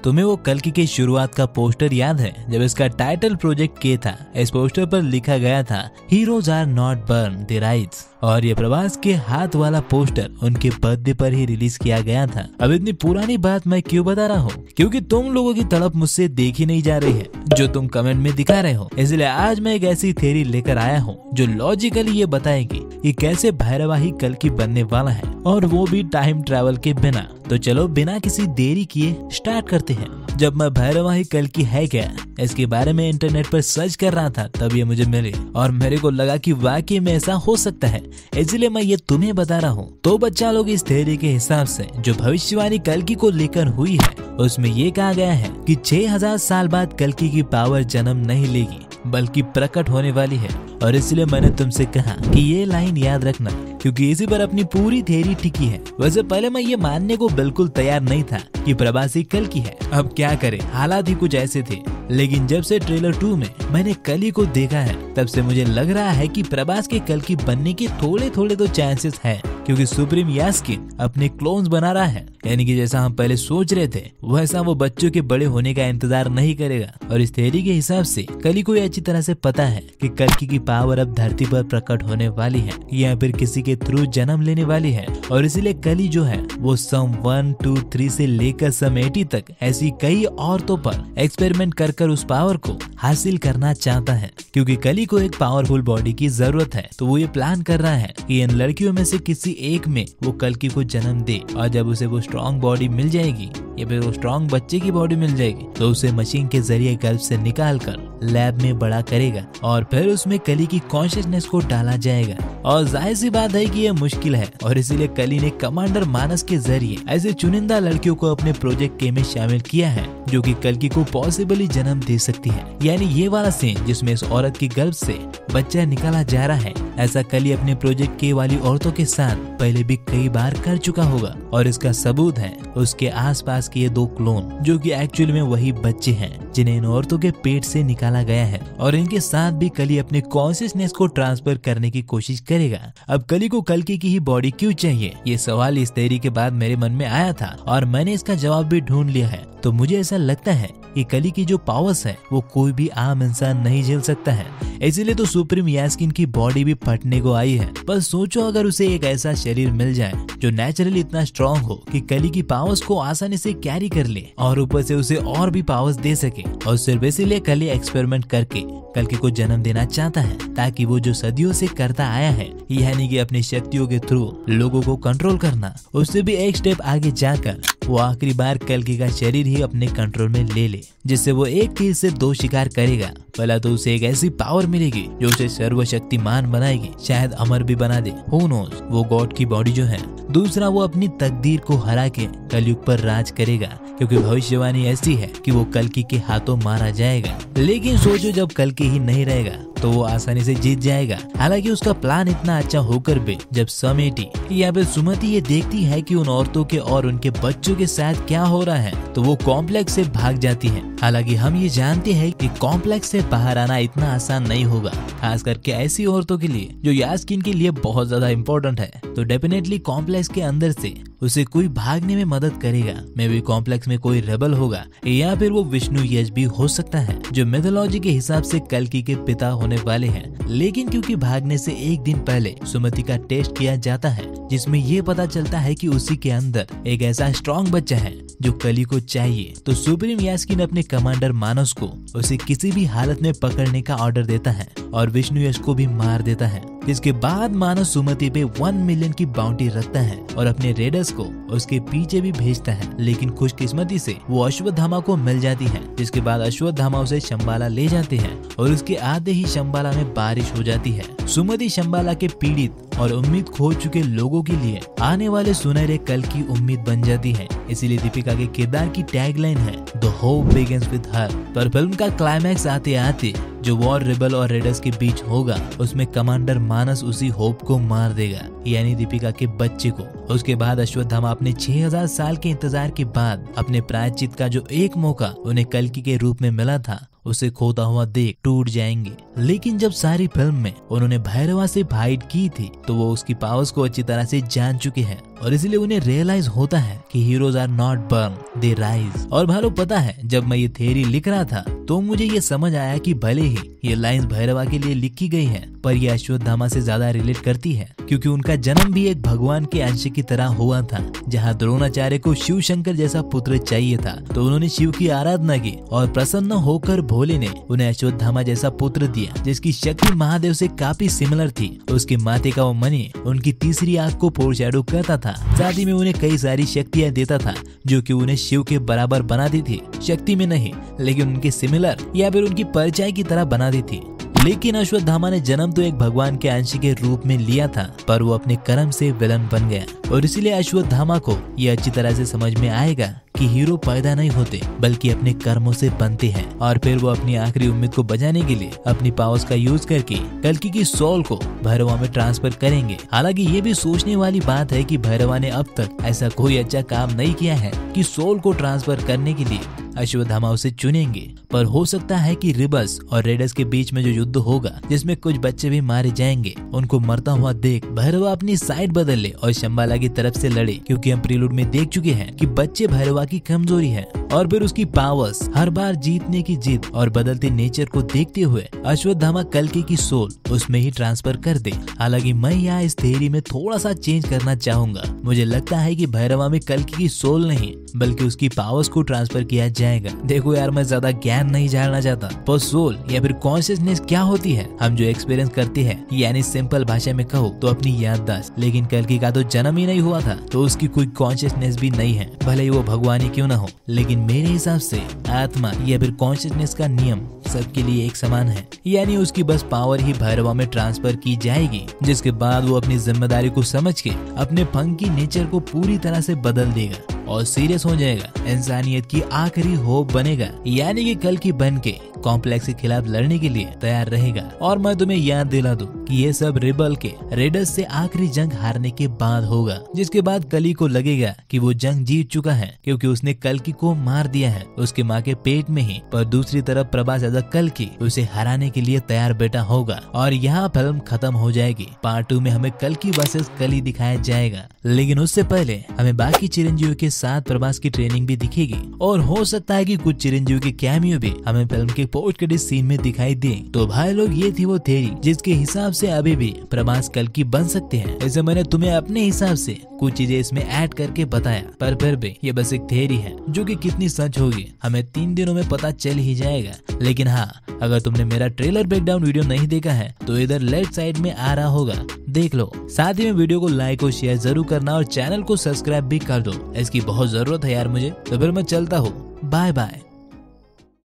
तुम्हें वो कल्कि के शुरुआत का पोस्टर याद है जब इसका टाइटल प्रोजेक्ट के था? इस पोस्टर पर लिखा गया था heroes are not born they rise, और ये प्रभास के हाथ वाला पोस्टर उनके बर्थडे पर ही रिलीज किया गया था। अब इतनी पुरानी बात मैं क्यों बता रहा हूँ? क्योंकि तुम लोगों की तड़प मुझसे देखी नहीं जा रही है जो तुम कमेंट में दिखा रहे हो। इसलिए आज मैं एक ऐसी थ्योरी लेकर आया हूँ जो लॉजिकली ये बताएगी कि कैसे भैरवा ही कल्कि बनने वाला है, और वो भी टाइम ट्रैवल के बिना। तो चलो बिना किसी देरी किए स्टार्ट करते हैं। जब मैं भैरवा ही कल्कि है क्या इसके बारे में इंटरनेट पर सर्च कर रहा था तब ये मुझे मिली, और मेरे को लगा कि वाकई में ऐसा हो सकता है, इसलिए मैं ये तुम्हें बता रहा हूँ। तो बच्चा लोग, इस थ्योरी के हिसाब से जो भविष्यवाणी कल्कि को लेकर हुई है उसमें ये कहा गया है कि 6000 साल बाद कल्कि की पावर जन्म नहीं लेगी बल्कि प्रकट होने वाली है। और इसलिए मैंने तुमसे कहा कि ये लाइन याद रखना, क्योंकि इसी पर अपनी पूरी थ्योरी टिकी है। वैसे पहले मैं ये मानने को बिल्कुल तैयार नहीं था कि प्रभासी कल्कि है। अब क्या करे, हालात ही कुछ ऐसे थे। लेकिन जब से ट्रेलर 2 में मैंने कल्कि को देखा है तब से मुझे लग रहा है कि प्रभास के कल्कि बनने के थोड़े थोड़े तो चांसेस है, क्योंकि सुप्रीम यास्किन अपने क्लोन्स बना रहा है। यानी कि जैसा हम पहले सोच रहे थे वैसा वो बच्चों के बड़े होने का इंतजार नहीं करेगा। और इस थ्योरी के हिसाब से कल्कि को अच्छी तरह से पता है कि कल्कि की पावर अब धरती पर प्रकट होने वाली है या फिर किसी के थ्रू जन्म लेने वाली है। और इसीलिए कल्कि जो है वो सम 1, 2, 3 से लेकर सम 80 तक ऐसी कई औरतों पर एक्सपेरिमेंट कर उस पावर को हासिल करना चाहता है। क्योंकि कल्कि को एक पावरफुल बॉडी की जरूरत है, तो वो ये प्लान कर रहा है कि इन लड़कियों में से किसी एक में वो कल्कि को जन्म दे, और जब उसे वो स्ट्रॉन्ग बॉडी मिल जाएगी या फिर वो स्ट्रॉन्ग बच्चे की बॉडी मिल जाएगी तो उसे मशीन के जरिए गर्भ से निकाल कर लैब में बड़ा करेगा, और फिर उसमें कल्कि की कॉन्शियसनेस को डाला जाएगा। और जाहिर सी बात है कि यह मुश्किल है, और इसीलिए कल्कि ने कमांडर मानस के जरिए ऐसे चुनिंदा लड़कियों को अपने प्रोजेक्ट के में शामिल किया है जो कि कल्कि को पॉसिबली जन्म दे सकती है। यानी ये वाला सीन जिसमें इस औरत की गर्भ से बच्चा निकाला जा रहा है, ऐसा कल्कि अपने प्रोजेक्ट के वाली औरतों के साथ पहले भी कई बार कर चुका होगा। और इसका सबूत है उसके आसपास के ये 2 क्लोन जो कि एक्चुअली में वही बच्चे हैं जिन्हें इन औरतों के पेट से निकाला गया है। और इनके साथ भी कल्कि अपने कॉन्शियसनेस को ट्रांसफर करने की कोशिश करेगा। अब कल्कि को कल्कि की ही बॉडी क्यों चाहिए, ये सवाल इस थ्योरी के बाद मेरे मन में आया था और मैंने इसका जवाब भी ढूंढ लिया है। तो मुझे ऐसा लगता है कि कल्कि की जो पावर्स है वो कोई भी आम इंसान नहीं झेल सकता है, इसीलिए तो सुप्रीम यास्किन की बॉडी भी फटने को आई है। बस सोचो अगर उसे एक ऐसा शरीर मिल जाए जो नेचुरली इतना स्ट्रॉन्ग हो कि कल्कि की पावर्स को आसानी से कैरी कर ले और ऊपर से उसे और भी पावर्स दे सके। और सिर्फ इसीलिए कल्कि एक्सपेरिमेंट करके कल्कि को जन्म देना चाहता है, ताकि वो जो सदियों से करता आया है, यानी कि अपनी शक्तियों के थ्रू लोगों को कंट्रोल करना, उससे भी एक स्टेप आगे जाकर वो आखिरी बार कल्कि का शरीर ही अपने कंट्रोल में ले ले, जिससे वो एक तीर से 2 शिकार करेगा। पहला तो उसे एक ऐसी पावर मिलेगी जो उसे सर्वशक्तिमान बनाएगी, शायद अमर भी बना दे, हू नोस, वो गॉड की बॉडी जो है। दूसरा, वो अपनी तकदीर को हरा के कलयुग पर राज करेगा, क्योंकि भविष्यवाणी ऐसी है कि वो कल्कि के हाथों मारा जाएगा। लेकिन सोचो जब कल्कि ही नहीं रहेगा तो वो आसानी से जीत जाएगा। हालांकि उसका प्लान इतना अच्छा होकर भी जब समेटी या फिर सुमति ये देखती है कि उन औरतों के और उनके बच्चों के साथ क्या हो रहा है तो वो कॉम्प्लेक्स से भाग जाती है। हालांकि हम ये जानते हैं कि कॉम्प्लेक्स से बाहर आना इतना आसान नहीं होगा, खास करके ऐसी औरतों के लिए जो यास्किन के लिए बहुत ज्यादा इम्पोर्टेंट है। तो डेफिनेटली कॉम्प्लेक्स के अंदर से उसे कोई भागने में मदद करेगा। मे भी कॉम्प्लेक्स में कोई रेबल होगा या फिर वो विष्णु यश भी हो सकता है, जो मिथोलॉजी के हिसाब से कल्कि के पिता होने वाले हैं। लेकिन क्योंकि भागने से एक दिन पहले सुमति का टेस्ट किया जाता है जिसमें ये पता चलता है कि उसी के अंदर एक ऐसा स्ट्रॉन्ग बच्चा है जो कल्कि को चाहिए, तो सुप्रीम यास्किन अपने कमांडर मानस को उसे किसी भी हालत में पकड़ने का ऑर्डर देता है और विष्णु यश को भी मार देता है। इसके बाद मानस सुमति पे 1 मिलियन की बाउंटी रखता है और अपने रेडर्स को उसके पीछे भी भेजता है। लेकिन खुशकिस्मती से वो अश्वत्थामा को मिल जाती है, जिसके बाद अश्वत्थामा उसे शंबाला ले जाते हैं और उसके आधे ही शंबाला में बारिश हो जाती है। सुमति शंबाला के पीड़ित और उम्मीद खो चुके लोगों के लिए आने वाले सुनहरे कल की उम्मीद बन जाती है। इसीलिए दीपिका के किरदार की टैगलाइन है the hope begins with her. पर फिल्म का क्लाइमैक्स आते आते जो वॉर रिबल और रेडर्स के बीच होगा उसमें कमांडर मानस उसी होप को मार देगा, यानी दीपिका के बच्चे को। उसके बाद अश्वत्थामा अपने 6000 साल के इंतजार के बाद अपने प्रायश्चित का जो एक मौका उन्हें कल्कि के रूप में मिला था उसे खोता हुआ देख टूट जाएंगे। लेकिन जब सारी फिल्म में उन्होंने भैरवा से फाइट की थी तो वो उसकी पावर्स को अच्छी तरह से जान चुके हैं और इसलिए उन्हें रियलाइज होता है कि heroes are not born they rise. और भालो पता है, जब मैं ये थ्योरी लिख रहा था तो मुझे ये समझ आया कि भले ही ये लाइंस भैरवा के लिए लिखी गई है पर ये अश्वत्थामा से ज्यादा रिलेट करती है, क्योंकि उनका जन्म भी एक भगवान के अंश की तरह हुआ था। जहाँ द्रोणाचार्य को शिव शंकर जैसा पुत्र चाहिए था तो उन्होंने शिव की आराधना की और प्रसन्न होकर भोले ने उन्हें अश्वत्थामा जैसा पुत्र दिया जिसकी शक्ति महादेव से काफी सिमिलर थी। उसके माथे का वो मणि उनकी तीसरी आंख को फोरशैडो करता था, साथ ही में उन्हें कई सारी शक्तियाँ देता था जो कि उन्हें शिव के बराबर बनाती थी, शक्ति में नहीं लेकिन उनके सिमिलर या फिर उनकी परछाई की तरह बनाती थी। लेकिन अश्वत्थामा ने जन्म तो एक भगवान के अंश के रूप में लिया था पर वो अपने कर्म से विलन बन गया और इसीलिए अश्वत्थामा को ये अच्छी तरह से समझ में आएगा कि हीरो पैदा नहीं होते बल्कि अपने कर्मों से बनते हैं। और फिर वो अपनी आखिरी उम्मीद को बचाने के लिए अपनी पावर्स का यूज करके कल्कि की सोल को भैरवा में ट्रांसफर करेंगे। हालांकि ये भी सोचने वाली बात है कि भैरवा ने अब तक ऐसा कोई अच्छा काम नहीं किया है कि सोल को ट्रांसफर करने के लिए अश्वत्थामा उसे चुनेंगे, पर हो सकता है कि रिबस और रेडस के बीच में जो युद्ध होगा जिसमें कुछ बच्चे भी मारे जाएंगे, उनको मरता हुआ देख भैरवा अपनी साइड बदल ले और शंबाला की तरफ से लड़े, क्योंकि हम प्रीलूड में देख चुके हैं कि बच्चे भैरवा की कमजोरी है। और फिर उसकी पावर्स हर बार जीतने की जिद और बदलते नेचर को देखते हुए अश्वत्थामा कल्कि की सोल उसमें ही ट्रांसफर कर दे। हालांकि मैं यहाँ इस थ्योरी में थोड़ा सा चेंज करना चाहूंगा। मुझे लगता है कि भैरवा में कल्कि की सोल नहीं बल्कि उसकी पावर्स को ट्रांसफर किया जाएगा। देखो यार, मैं ज्यादा ज्ञान नहीं जानना चाहता, पर सोल या फिर कॉन्शियसनेस क्या होती है हम जो एक्सपीरियंस करते हैं, यानी सिंपल भाषा में कहो तो अपनी याददाश्त। लेकिन कल्कि का तो जन्म ही नहीं हुआ था तो उसकी कोई कॉन्शियसनेस भी नहीं है, भले ही वो भगवान ही क्यों ना हो। लेकिन मेरे हिसाब से आत्मा या फिर कॉन्शियसनेस का नियम सबके लिए एक समान है, यानी उसकी बस पावर ही भैरवा में ट्रांसफर की जाएगी, जिसके बाद वो अपनी जिम्मेदारी को समझ के अपने फंकी नेचर को पूरी तरह से बदल देगा और सीरियस हो जाएगा, इंसानियत की आखिरी होप बनेगा, यानी कि कल्कि बन के कॉम्प्लेक्स के खिलाफ लड़ने के लिए तैयार रहेगा। और मैं तुम्हें याद दिला दूं कि ये सब रिबल के रेडस से आखिरी जंग हारने के बाद होगा, जिसके बाद कली को लगेगा कि वो जंग जीत चुका है क्योंकि उसने कल्कि को मार दिया है उसके माँ के पेट में ही। पर दूसरी तरफ प्रभास एज अ कल्कि उसे हराने के लिए तैयार बैठा होगा और यहाँ फिल्म खत्म हो जाएगी। पार्ट 2 में हमें कल्कि वर्सेस कली दिखाया जाएगा, लेकिन उससे पहले हमें बाकी चिरंजीवी के साथ प्रभास की ट्रेनिंग भी दिखेगी और हो सकता है कि कुछ चिरंजीवी के कैमियो भी हमें फिल्म के पोस्ट क्रेडिट सीन में दिखाई दे। तो भाई लोग, ये थी वो थ्योरी जिसके हिसाब से अभी भी प्रभास कल्कि बन सकते हैं। ऐसे मैंने तुम्हें अपने हिसाब से कुछ चीजें इसमें ऐड करके बताया, पर फिर भी ये बस एक थ्योरी है जो कि कितनी सच होगी हमें 3 दिनों में पता चल ही जाएगा। लेकिन हाँ, अगर तुमने मेरा ट्रेलर ब्रेकडाउन वीडियो नहीं देखा है तो इधर लेफ्ट साइड में आ रहा होगा, देख लो। साथ ही में वीडियो को लाइक और शेयर जरूर करना और चैनल को सब्सक्राइब भी कर दो, इसकी बहुत जरूरत है यार मुझे। तो फिर मैं चलता हूँ, बाय बाय।